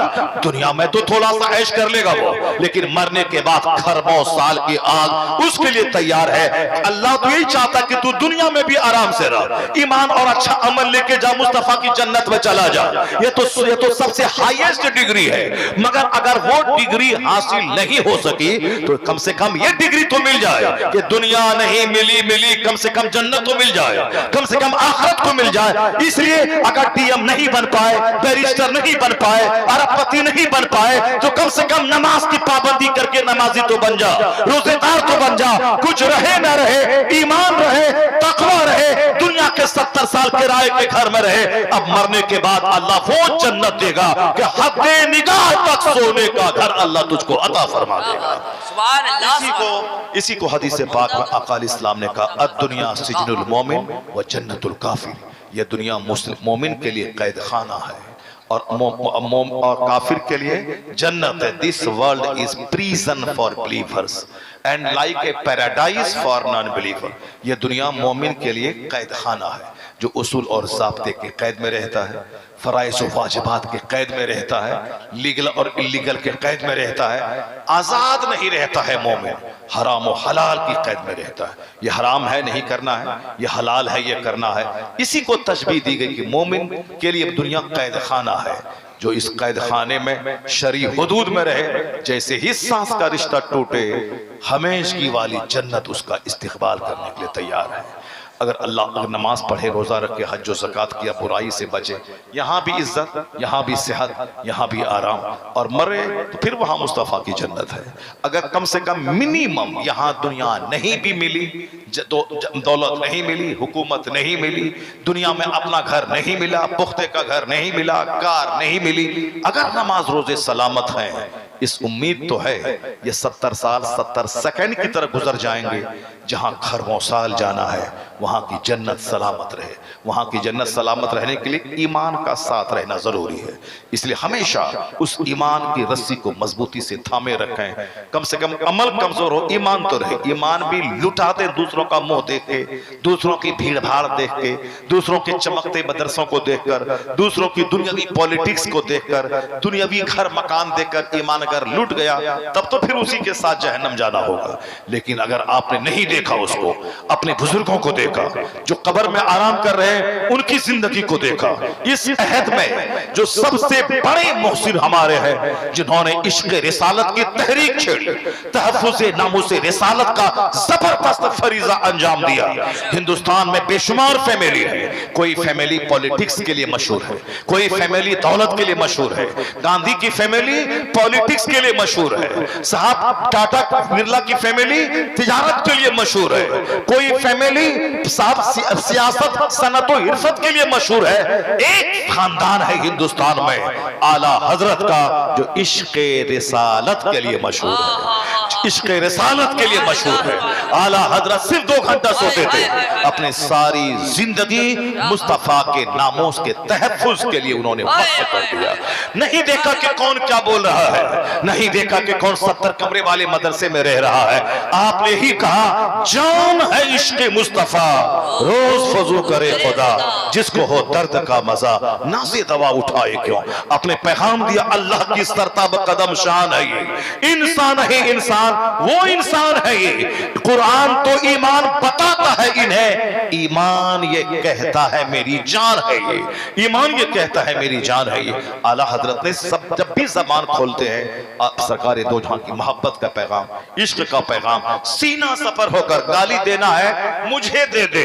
दुनिया में तो थोड़ा सा ऐश कर लेगा वो, लेकिन मरने के बाद खरबों साल की आग उसके लिए तैयार है। अल्लाह तो यही चाहता कि तू दुनिया में भी आराम से रह, ईमान और अच्छा अमल लेके जा, मुस्तफा की जन्नत में चला जा। ये तो सबसे हाईएस्ट डिग्री है, मगर अगर वो डिग्री हासिल नहीं हो सकी तो कम से कम ये डिग्री तो मिल जाए कि दुनिया नहीं मिली, कम से कम जन्नत तो मिल जाए, कम से कम आखिरत आपको मिल जाए। इसलिए अगर डीएम नहीं बन पाए, बैरिस्टर नहीं बन पाए, अरबपति नहीं बन पाए, तो कम से कम नमाज की पाबंदी करके नमाजी तो बन जा, रोजेदार तो बन जा। कुछ रहे ना रहे, ईमान रहे, तकवा रहे, दुनिया के 70 साल किराए के घर में रहे, अब मरने के बाद अल्लाह वो जन्नत देगा कि हद्दे निगाह तक सोने का घर अल्लाह तुझको अता फरमा देगा। सुभान अल्लाह। इसी को हदीस पाक में आका इस्लाम ने कहा, अद-दुनिया सिजनुल मोमिन व जन्नतुल काफिर। यह दुनिया मुस्लिम मोमिन के लिए कैद खाना है और काफिर के लिए जन्नत है। This world is prison for believers and like a paradise for non believer. यह दुनिया मोमिन के लिए कैद खाना है, जो उसूल और ज़ाब्ते के कैद में रहता है, फराइज़ और वाजिबात के कैद में रहता है, लीगल और इलीगल के कैद में रहता है, आज़ाद नहीं रहता है मोमिन, हराम और हलाल की कैद में रहता है। यह हराम है नहीं करना है, यह हलाल है यह करना है। इसी को तशबीह दी गई कि मोमिन के लिए दुनिया कैद खाना है, जो इस कैद खाने में शरी हुदूद में रहे, जैसे ही सांस का रिश्ता टूटे हमेश की वाली जन्नत उसका इस्तिकबाल करने के लिए तैयार है। अगर अल्लाह नमाज पढ़े, रोजा रखे, हज और ज़कात किया, बुराई से बचे, यहाँ भी इज्जत, यहाँ भी सेहत, यहाँ भी आराम, और मरे तो फिर वहाँ मुस्तफ़ा की जन्नत है। अगर कम से कम मिनिमम यहाँ दुनिया नहीं भी मिली, दौलत नहीं मिली, हुकूमत नहीं मिली, दुनिया में अपना घर नहीं मिला, पुख्ते का घर नहीं मिला, कार नहीं मिली, अगर नमाज रोजे सलामत हैं, इस उम्मीद तो है ये 70 साल 70 सेकंड की तरह गुजर जाएंगे। जहां खरबों साल जाना है वहां की जन्नत सलामत रहे। वहां की जन्नत सलामत रहने के लिए ईमान का साथ रहना जरूरी है। इसलिए हमेशा उस ईमान की रस्सी को मजबूती से थामे रखें। कम से कम अमल कमजोर हो, ईमान तो रहे। ईमान भी लुटाते दूसरों का मुंह देख के, दूसरों की भीड़ भाड़ देख के, दूसरों के चमकते मदरसों को देखकर, दूसरों की दुनियावी पॉलिटिक्स को देखकर, दुनियावी घर मकान देखकर ईमान अगर लूट गया तब तो फिर उसी के साथ जहन्नम जाना होगा। लेकिन अगर आपने नहीं देखा उसको, अपने बुजुर्गों को देखा जो कब्र में आराम कर रहे हैं, उनकी जिंदगी को देखा, इस अहद में जो सबसे बड़े मोहसिन हमारे हैं, जिन्होंने इश्क़ रिसालत की तहरीक छेड़ी, तहफ़्फ़ुज़ नामूस रिसालत का जबरदस्त फरीजा अंजाम दिया। हिंदुस्तान में बेशुमार फैमिली है। कोई फैमिली पॉलिटिक्स के लिए मशहूर है, कोई फैमिली दौलत के लिए मशहूर है। गांधी की फैमिली पॉलिटिक्स के लिए मशहूर है, साहब टाटा बिरला की फैमिली तिजारत के लिए मशहूर है, कोई फैमिली साहब सियासत सनत और इर्फत के लिए मशहूर है। एक खानदान है हिंदुस्तान में आला हजरत का जो इश्क़ रिसालत के लिए मशहूर है, इश्क़ रिसालत के लिए मशहूर है। आला हजरत सिर्फ 2 घंटा सोते थे, अपने सारी जिंदगी मुस्तफा के नामोस के तहफ़्फ़ुज़ के लिए उन्होंने वक्फ कर दिया। नहीं देखा कि कौन क्या बोल रहा है, नहीं देखा कि कौन 70 कमरे वाले मदरसे में रह रहा है। आपने ही कहा जान है इश्क़ मुस्तफा, रोज फजू करे खुदा, जिसको हो दर्द का मजा नाज़े दवा उठाए क्यों। अपने पैगाम दिया अल्लाह की सरताब कदम शान है ये, इंसान है इंसान, वो इंसान है ये। कुरान तो ईमान बताता है इन्हें, ईमान ये कहता है मेरी जान है ये, ईमान ये कहता है मेरी जान है ये। आला हजरत ने सब जब भी जबान खोलते हैं आप सरकार दो जहां की मोहब्बत का पैगाम, इश्क का पैगाम, सीना सफर होकर गाली देना है मुझे दे दे,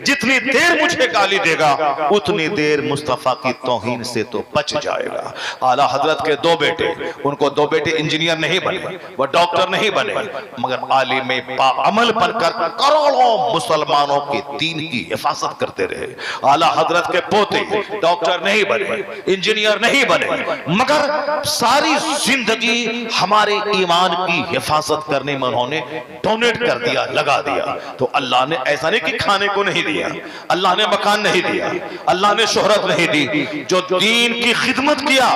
जितनी देर मुझे गाली देगा उतनी देर मुस्तफा की तौहीन से तो बच जाएगा। आला हजरत के 2 बेटे, उनको 2 बेटे इंजीनियर नहीं बने, वो डॉक्टर नहीं बने, मगर आलिम बाअमल बनकर करोड़ों मुसलमानों के दीन की हिफाजत करते रहे। आला हजरत के पोते डॉक्टर नहीं बने, इंजीनियर नहीं बने, मगर सारी जिंदगी हमारे ईमान की हिफाजत करने में उन्होंने डोनेट कर दिया, लगा दिया। तो अल्लाह ने ऐसा नहीं कि खाने को नहीं दिया, अल्लाह ने मकान नहीं दिया, अल्लाह ने शोहरत नहीं दी, जो दीन की खिदमत किया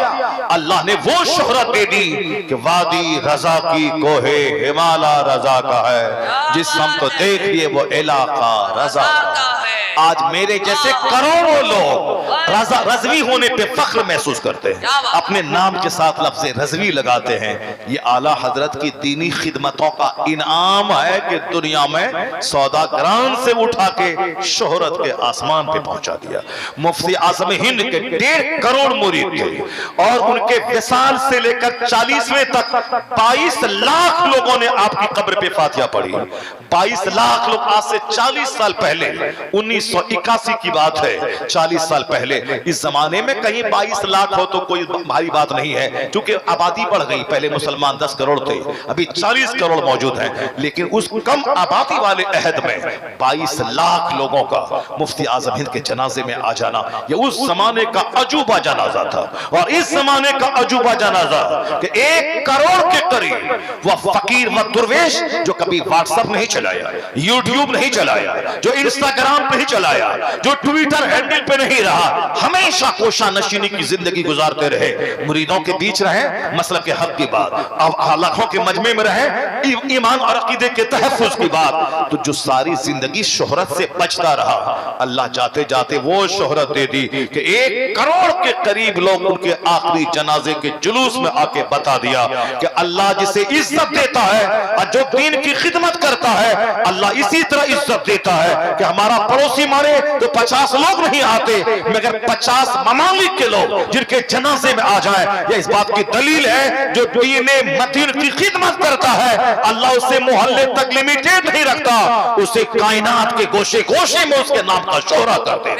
अल्लाह ने वो शोहरत दे दी कि वादी रजा की कोहे हिमालय रजा का है, जिस हम तो देखिए वो इलाका रजा का है। आज मेरे जैसे करोड़ों लोग रजवी होने पे फख्र महसूस करते हैं, अपने नाम के साथ लफ्ज़ रजवी लगाते हैं। ये आला हजरत की दीनी खिदमतों का इनाम है कि दुनिया में सौदागरान से उठा के शोहरत के आसमान पे पहुंचा दिया। मुफ्ती आज़म हिंद के 1.5 करोड़ मुरीद थे और उनके विसाल से लेकर 40वें तक 22 लाख लोगों ने आपकी कब्र पे फातिहा पढ़ी। 22 लाख लोग आज से 40 साल पहले 1981 की बात है, 40 साल पहले। इस जमाने में कहीं 22 लाख हो तो कोई भारी बात नहीं है, क्योंकि आबादी बढ़ गई। पहले मुसलमान 10 करोड़ थे, अभी 40 करोड़ मौजूद हैं। लेकिन उस कम आबादी वाले अहद में 22 लाख लोगों का मुफ्ती आजम हिंद के जनाजे में आ जाना, ये उस जमाने का अजूबा जनाजा था। और इस जमाने का अजूबा जनाजा कि 1 करोड़ के करीब वह फकीर व दुर्वेश जो कभी व्हाट्सएप नहीं चलाया, यूट्यूब नहीं चलाया, जो इंस्टाग्राम पे नहीं चलाया, जो ट्विटर हैंडल पे नहीं रहा, हमेशा कोशा नशीनी की जिंदगी गुजारते रहे, मुरीदों के बीच रहे, मसलक के हक की बात, अब लाखों के मजमे में रहे, ईमान और अकीदे के तहफ्फुज की बात, तो जो सारी जिंदगी शोहरत से बचता रहा, अल्लाह जाते जाते वो शोहरत दे दी कि 1 करोड़ के करीब लोग उनके आखिरी जनाजे के जुलूस में आके बता दिया कि अल्लाह जिसे इज्जत देता है और जो दीन की खिदमत करता है, अल्लाह इसी तरह इज्जत देता है कि हमारा पड़ोसी मारे तो 50 लोग नहीं आते, मगर 50 ममालिक के लोग जिनके जनाजे में आ जाए, यह इस बात की दलील है जो दीन मदीन की खिदमत करता है, अल्लाह उसे मोहल्ले तक लिमिटेड नहीं रखता, उसे कायनात के गोशे गोशे में उसके नाम का शोहरा करते हैं।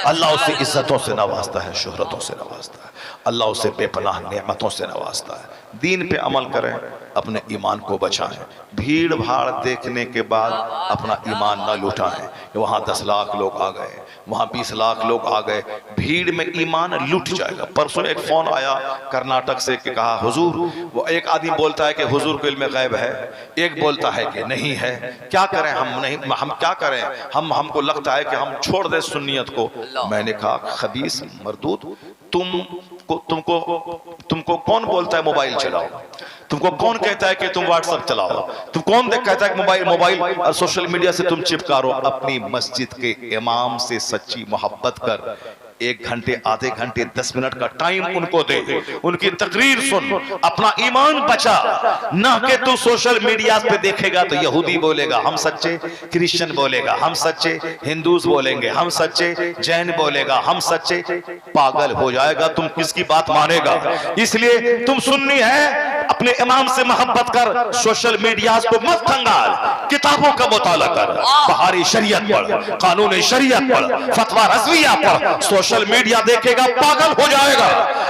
अल्लाह उसे इज्जतों से नवाजता है, शोहरतों से नवाजता है, अल्लाह उसे बेपनाह नेमतों से नवाजता है। दीन पे अमल करें, अपने ईमान को बचाएं, भीड़ भाड़ देखने के बाद अपना ईमान न लुटाएं। वहाँ 10 लाख लोग आ गए, वहाँ 20 लाख लोग आ गए, भीड़ में ईमान लुट जाएगा। परसों एक फोन आया कर्नाटक से कि कहा हुजूर, वो एक आदमी बोलता है कि हुजूर को इल्म गैब है, एक बोलता है कि नहीं है, क्या करें हम क्या करें, हमको लगता है कि हम छोड़ दें सुन्नियत को। मैंने कहा खबीस मरदूद, तुमको कौन बोलता है मोबाइल चलाओ? तुमको कौन कहता है कि तुम व्हाट्सएप चलाओ? तुम कौन कहता है कि मोबाइल और सोशल मीडिया से तुम चिपका रहो? अपनी मस्जिद के इमाम से सच्ची मोहब्बत कर, 1 घंटे, आधे घंटे, 10 मिनट का टाइम उनको दे, उनकी तकरीर सुन, अपना ईमान बचा। ना कि तू सोशल मीडिया पे देखेगा तो यहूदी बोलेगा हम सच्चे, क्रिश्चियन बोलेगा हम सच्चे, हिंदूज बोलेंगे हम सच्चे, जैन बोलेगा हम सच्चे। पागल हो जाएगा, तुम किसकी बात मानेगा? इसलिए तुम सुन्नी है, अपने इमाम से मोहब्बत कर, सोशल मीडिया को मत खंगाल, किताबों का मुताला कर, बहारी शरीयत पढ़, कानून शरीयत पढ़, फतवा रज़विया पढ़। सोशल मीडिया देखेगा पागल हो जाएगा।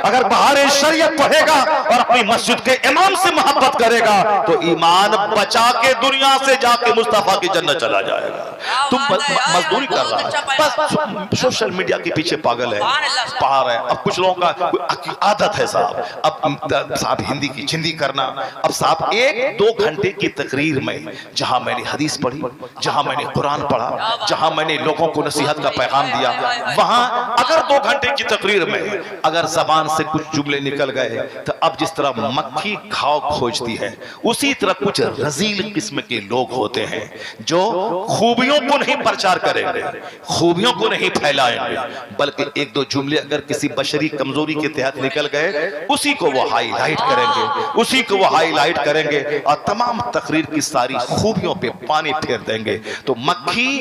अगर बहारे शरीयत पढ़ेगा और अपनी मस्जिद के इमाम से मोहब्बत करेगा तो ईमान बचा के दुनिया से जाके मुस्तफा की जन्नत चला जाएगा। तुम मजदूरी कर रहा है, बस सोशल मीडिया के पीछे पागल है, पहाड़ है। अब कुछ लोगों का आदत है साहब, अब साहब हिंदी की चिंदी करना। अब साहब 1-2 घंटे की तकरीर में जहां मैंने हदीस पढ़ी, जहां मैंने कुरान पढ़ा, जहां मैंने लोगों को नसीहत का पैगाम दिया, वहां अगर 2 घंटे की तकरीर में अगर जबान से कुछ जुमले निकल गए तो अब जिस तरह मक्खी घाव खोजती है, उसी तरह कुछ रजील किस्म के लोग होते हैं जो खूबियों को नहीं प्रचार करेंगे, खूबियों को नहीं फैलाएंगे, बल्कि 1-2 जुमले अगर किसी बशरी कमजोरी के तहत निकल गए, उसी को वो हाईलाइट करेंगे, उसी को वो हाईलाइट करेंगे और तमाम तकरीर की सारी खूबियों पे पानी फेर देंगे। तो मक्खी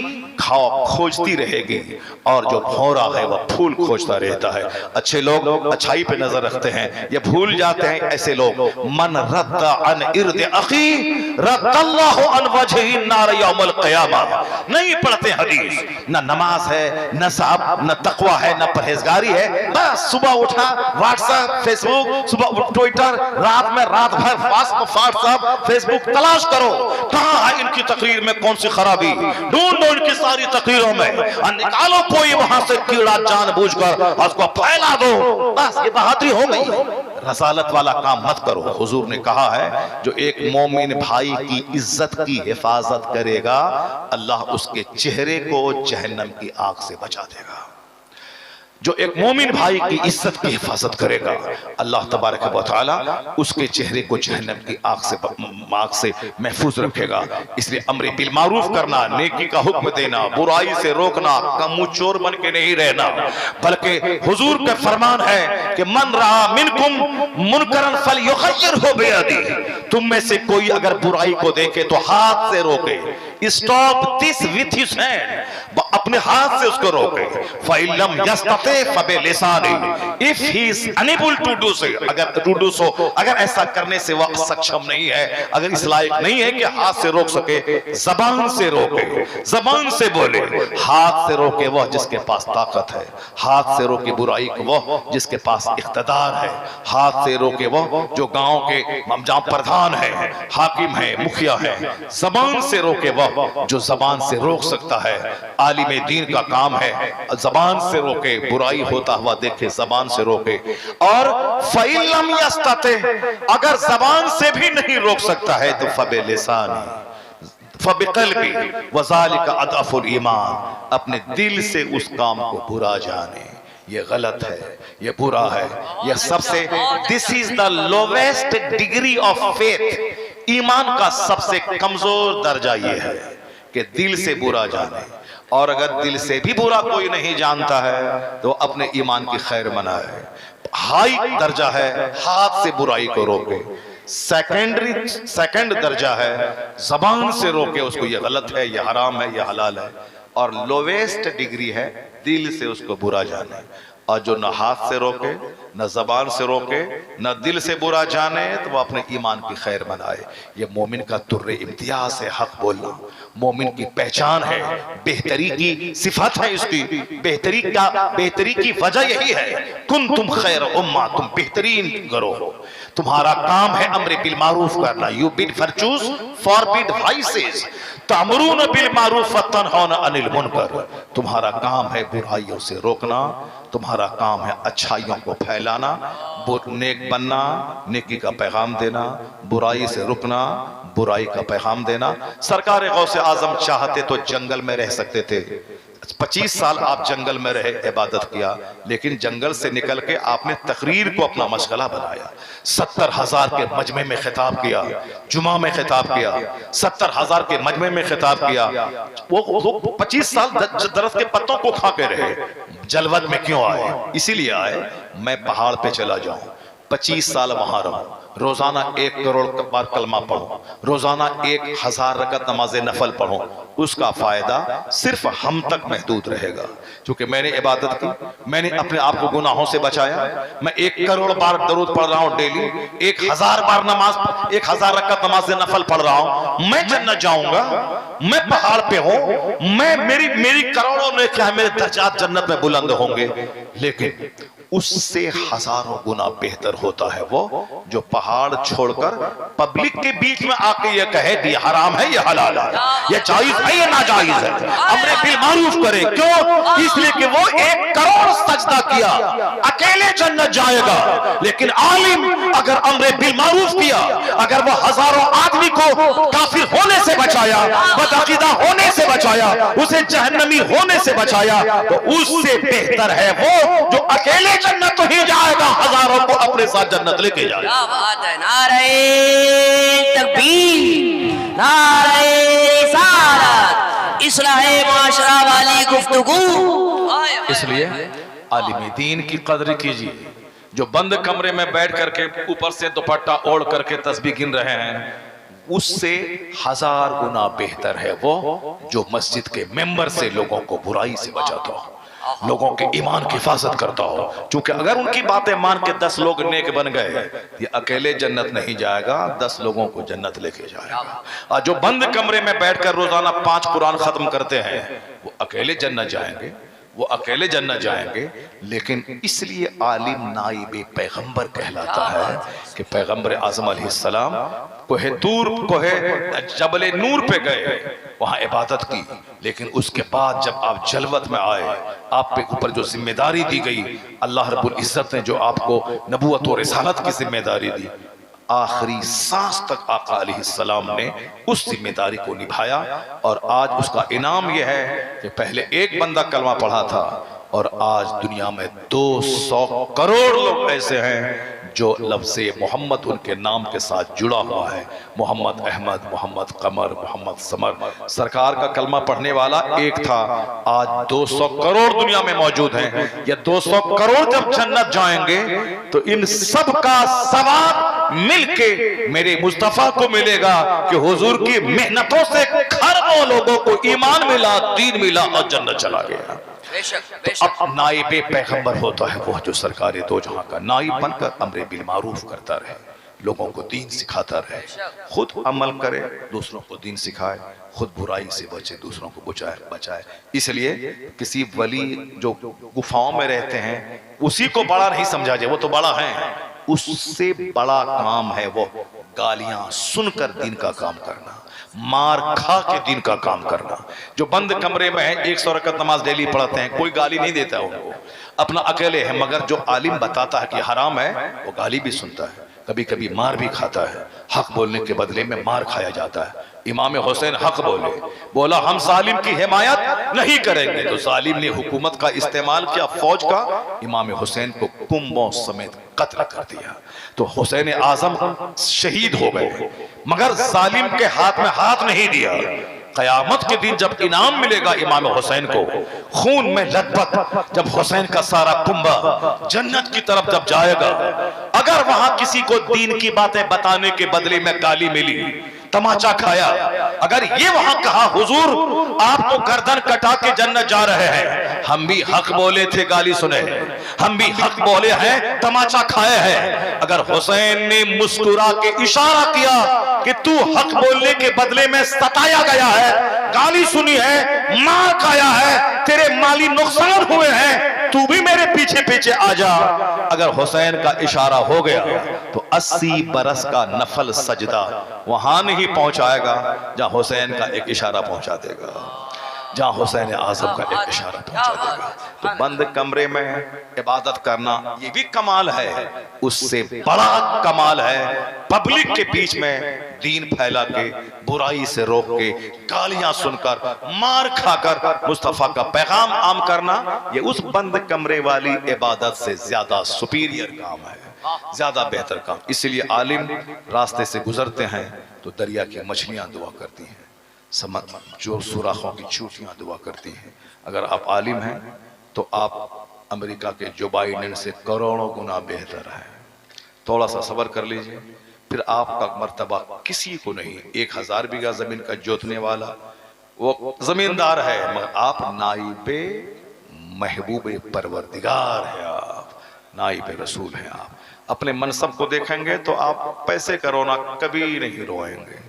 घाव खोजती रहेगी और जो भौरा है वह फूल खोजता रहता है। अच्छे लोग अच्छाई पे नजर रखते हैं, ये भूल जाते हैं ऐसे लोग, मन रद्दा अन इर्द अखी रद्दल्लाहु अन वजही नार यौमल क़यामा। नहीं पढ़ते हदीस, न नमाज है, न साहब न तकवा है, न परहेजगारी है, बस सुबह उठा व्हाट्सएप फेसबुक, सुबह ट्विटर, रात भर व्हाट्सएप फेसबुक तलाश करो कहां है इनकी तकरीर में कौन सी खराबी, ढूंढो इनकी सारी तकरीरों में और निकालो कोई वहां से कीड़ा जानबूझकर उसको फैला दो। बस ये बहादुरी हो गई। रसालत वाला काम मत करो। हुजूर ने कहा है जो एक मोमिन भाई की इज्जत की हिफाजत करेगा, अल्लाह उसके चेहरे को जहन्नम की आग से बचा देगा। जो एक मोमिन भाई की इज्जत की हिफाजत करेगा, अल्लाह तबारक व तआला उसके चेहरे को जहन्नम की आग से महफूज रखेगा। इसलिए अम्र बिल मारूफ करना, नेकी का हुक्म देना, बुराई से रोकना, कमूचोर बन के नहीं रहना, बल्कि हुजूर का फरमान है कि मन रहा मिनकुम मुनकरन फलयुग़य्यिरहु बियदी। तुम में से कोई अगर बुराई को देखे तो हाथ से रोके, stop this with his hand, अपने हाथ से उसको रोके। फइलम यस्तति सकते फबे लिसानी, if he is unable to do so, अगर ऐसा करने से वह सक्षम नहीं है, अगर इस लायक नहीं है कि हाथ से रोक सके, जबान से रोके, जबान से बोले। हाथ से रोके वह जिसके पास ताकत है, हाथ से रोके बुराई को वह जिसके पास इख्तिदार है, हाथ से रोके वह जो गांव के जहां प्रधान है, हाकिम है, मुखिया है। जबान से रोके वह जो जबान से रोक सकता है। आलिम दीन का काम है जबान से रोके, बुराई होता हुआ देखे जबान से रोके। और फइलम यस्तते, अगर जबान से भी नहीं रोक सकता है तो फबे लिसानी, फबिक़ल्बी वज़ालिका अदअफुल ईमान, अपने दिल से उस काम को बुरा जाने, ये गलत है, ये बुरा है, ये सबसे, this is the lowest degree of faith. ईमान का सबसे कमजोर दर्जा ये है कि दिल से बुरा जाने। और अगर दिल से भी बुरा कोई नहीं जानता है तो अपने ईमान की खैर मनाए। हाई दर्जा है हाथ से बुराई को रोके, सेकंड दर्जा है जबान से रोके उसको, ये गलत है, ये हराम है, ये हलाल है। और लोवेस्ट डिग्री है दिल से उसको बुरा जाने। और जो न हाथ से रोके, न जबान से रोके, न दिल से बुरा जाने, तो वह अपने ईमान की खैर मनाए। ये मोमिन का तुर्रे इम्तियाज है, हक बोलना मोमिन की पहचान है, बेहतरी की सिफत है इसकी। बेहतरी की वजह यही है, कुंतुम खैर उम्मा, तुम बेहतरीन करो। तुम्हारा काम है अम्र बिल मारूफ करना, you bid virtues forbid vices, तामरून बिल मारूफ व तनहौना अनिल मुनकर। तुम्हारा काम है बुराइयों से रोकना, तुम्हारा काम है अच्छाइयों को फैलाना, नेक बनना, नेकी का पैगाम देना, बुराई से रुकना, बुराई का पैगाम देना। सरकार गौसे आजम चाहते तो जंगल में रह सकते थे। 25 साल आप जंगल में रहे, इबादत किया, लेकिन जंगल से निकल के आपने तकरीर को अपना मशगला बनाया। 70,000 के मजमे में खिताब किया, जुमा में खिताब किया, 70,000 के मजमे में खिताब किया। वो 25 साल दरख्त के पत्तों को खा के रहे। जलवत में क्यों आए? इसीलिए आए मैं पहाड़ पे चला जाऊं, 25 साल वहां रहूं, रोजाना 1 करोड़ बार कलमा पढ़ो, रोजाना 1000 रकत नमाज नफल पढ़ो, उसका फायदा सिर्फ हम तक महदूद रहेगा। क्योंकि मैंने इबादत की, मैंने अपने आप को गुनाहों से बचाया, मैं 1 करोड़ बार दरूद पढ़ रहा हूं डेली, 1000 बार नमाज, 1000 रकत नमाज नफल पढ़ रहा हूं, मैं जन्नत जाऊंगा। मैं पहाड़ पे हूं, मैं मेरी करोड़ों ने क्या मेरे दर्जात जन्नत में बुलंद होंगे, लेकिन उससे हजारों गुना बेहतर होता है वो जो पहाड़ छोड़कर पब्लिक के बीच में आके ये कहे कि ये हराम है, ये हलाल है, ये जायज है, ये नाजायज है, अमरे बिल मारूफ करे। क्यों? इसलिए कि वो 1 करोड़ सजदा किया, अकेले जन्नत जाएगा। लेकिन आलिम अगर अमरे बिल मारूफ किया, अगर वो हजारों आदमी को काफिर होने से बचाया, बदअकीदा होने से बचाया, उसे जहन्नमी होने से बचाया, तो उससे बेहतर है वो जो अकेले जन्नत तो ही जाएगा, हजारों को अपने साथ जन्नत लेके जाएगा। क्या बात है, नारे तकबीर, नारे रिसालत, इस्लाहे माशरा वाली गुफ्तगू। इसलिए आलिम दीन की कदर कीजिए। जो बंद कमरे में बैठ करके ऊपर से दुपट्टा ओढ़ करके तस्बीह गिन रहे हैं, उससे 1000 गुना बेहतर है वो जो मस्जिद के मेंबर से लोगों को बुराई से बचाता हो, लोगों के ईमान की हिफाजत करता हो। क्योंकि अगर उनकी बातें मान के 10 लोग नेक बन गए, ये अकेले जन्नत नहीं जाएगा, 10 लोगों को जन्नत लेके जाएगा। और जो बंद कमरे में बैठकर रोजाना 5 कुरान खत्म करते हैं, वो अकेले जन्नत जाएंगे, वो अकेले जन्नत जाएंगे। लेकिन इसलिए आलिम नाइब पैगंबर कहलाता है कि पैगंबर आज़म अलैहिस्सलाम कोहे तूर, कोहे जबल नूर पे गए, वहां इबादत की, लेकिन उसके बाद जब आप जलवत में आए, आप पे ऊपर जो जिम्मेदारी दी गई, अल्लाह रब्बुल इज्जत ने जो आपको नबूवत और रिसालत की जिम्मेदारी दी, आखिरी सांस तक आका अलैहिस्सलाम ने उस जिम्मेदारी को निभाया। और आज उसका इनाम यह है कि पहले 1 बंदा कलमा पढ़ा था और आज दुनिया में 200 करोड़ लोग ऐसे हैं जो लफ्ज़े मोहम्मद उनके नाम के साथ जुड़ा हुआ है। मोहम्मद अहमद, मोहम्मद कमर, मोहम्मद समर। सरकार का कलमा पढ़ने वाला एक था, आज 200 करोड़ दुनिया में मौजूद हैं। ये 200 करोड़ जब जन्नत जाएंगे तो इन सब का सवाब मिलके मेरे मुस्तफा को मिलेगा कि हुजूर की मेहनतों से खरबों लोगों को ईमान मिला, दीन मिला और जन्नत चला गया। बेशक अब नाइबे पैगंबर होता है वो जो सरकार दो जहां का नाइब बनकर अमरे बिल मारूफ करता रहे, लोगों को दीन सिखाता रहे, खुद अमल करे, दूसरों को दीन सिखाए, खुद बुराई से बचे, दूसरों को बचाए। इसलिए किसी वली जो गुफाओं में रहते हैं उसी को बड़ा नहीं समझा जाए, वो तो बड़ा है, उससे बड़ा काम है वो गालियां सुनकर दीन का काम करना, मार खा के दीन का काम करना। जो बंद कमरे में है 100 रकत नमाज डेली पढ़ते हैं, कोई गाली नहीं देता उनको, अपना अकेले है, मगर जो आलिम बताता है कि हराम है वो गाली भी सुनता है, कभी कभी मार भी खाता है, हक बोलने के बदले में मार खाया जाता है। इमाम हुसैन हक बोला हम सालिम की हिमायत नहीं करेंगे, तो सालिम ने हुकूमत का इस्तेमाल किया, फौज का, इमाम हुसैन को कुंभों समेत कत्ल कर दिया। तो हुसैन आजम शहीद हो गए, मगर सालिम के हाथ में हाथ नहीं दिया। कयामत के दिन जब इनाम मिलेगा इमाम हुसैन को, खून में लथपथ जब हुसैन का सारा कुंभा जन्नत की तरफ जब जाएगा, अगर वहां किसी को दीन की बातें बताने के बदले में गाली मिली, तमाचा खाया, अगर ये वहां कहा हुजूर आप तो गर्दन कटा के जन्नत जा रहे हैं, हम भी हक बोले थे गाली सुने, हम भी हक बोले हैं तमाचा खाए हैं, अगर हुसैन ने मुस्कुरा के इशारा किया कि तू हक बोलने के बदले में सताया गया है, गाली सुनी है, मार खाया है, तेरे माली नुकसान हुए हैं, तू भी मेरे पीछे पीछे आ जा, अगर हुसैन का इशारा हो गया तो 80 बरस का नफल सजदा वहां नहीं पहुंचाएगा जहां हुसैन का एक इशारा पहुंचा देगा, जहां हुसैन आजम का एक इशारा पहुंचा देगा। तो बंद कमरे में इबादत करना ये भी कमाल है, उससे बड़ा कमाल है पब्लिक के बीच में दीन फैला के, बुराई से रोक के, गालियां सुनकर, मार खाकर मुस्तफा का पैगाम आम करना, ये उस बंद कमरे वाली इबादत से ज्यादा सुपीरियर काम है, ज्यादा बेहतर काम। इसलिए आलिम रास्ते से गुजरते हैं तो दरिया की मछलियां दुआ करती हैं, जो सुराखों की चूटियां दुआ करती हैं। अगर आप आलिम हैं तो आप अमेरिका के जो बाइडेन से करोड़ों गुना बेहतर हैं। थोड़ा सा सब्र कर लीजिए, फिर आपका मर्तबा किसी को नहीं। 1000 बीघा जमीन का जोतने वाला वो जमींदार है, मगर आप नाइबे महबूबे परवरदिगार है, आप नाइबे रसूल हैं। आप अपने मनसब को देखेंगे तो आप पैसे का रोना कभी नहीं रोएंगे,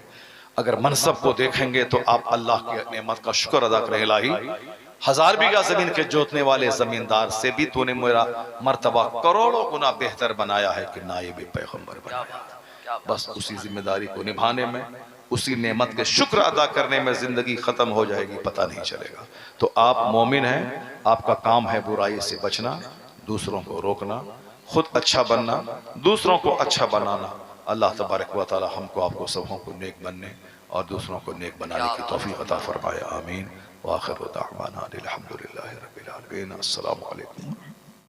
अगर मनसब को देखेंगे तो आप अल्लाह की नेमत का शुक्र अदा करें, इलाही 1000 बीघा जमीन के जोतने वाले जमींदार से भी तूने मेरा मर्तबा करोड़ों गुना बेहतर बनाया है कि नाइब पैगंबर बनाया। बस उसी जिम्मेदारी को निभाने में, उसी नेमत के शुक्र अदा करने में जिंदगी खत्म हो जाएगी, पता नहीं चलेगा। तो आप मोमिन हैं, आपका काम है बुराई से बचना, दूसरों को रोकना, खुद अच्छा बनना, दूसरों को अच्छा बनाना। अल्लाह तबारक व तआला हमको आपको सबों को नेक बनने और दूसरों को नेक बनाने की तौफीक अता फरमाए। आमीन। व आखिर दाअवाना अनिल हम्दुलिल्लाहि रब्बिल आलमीन। अस्सलामु अलैकुम।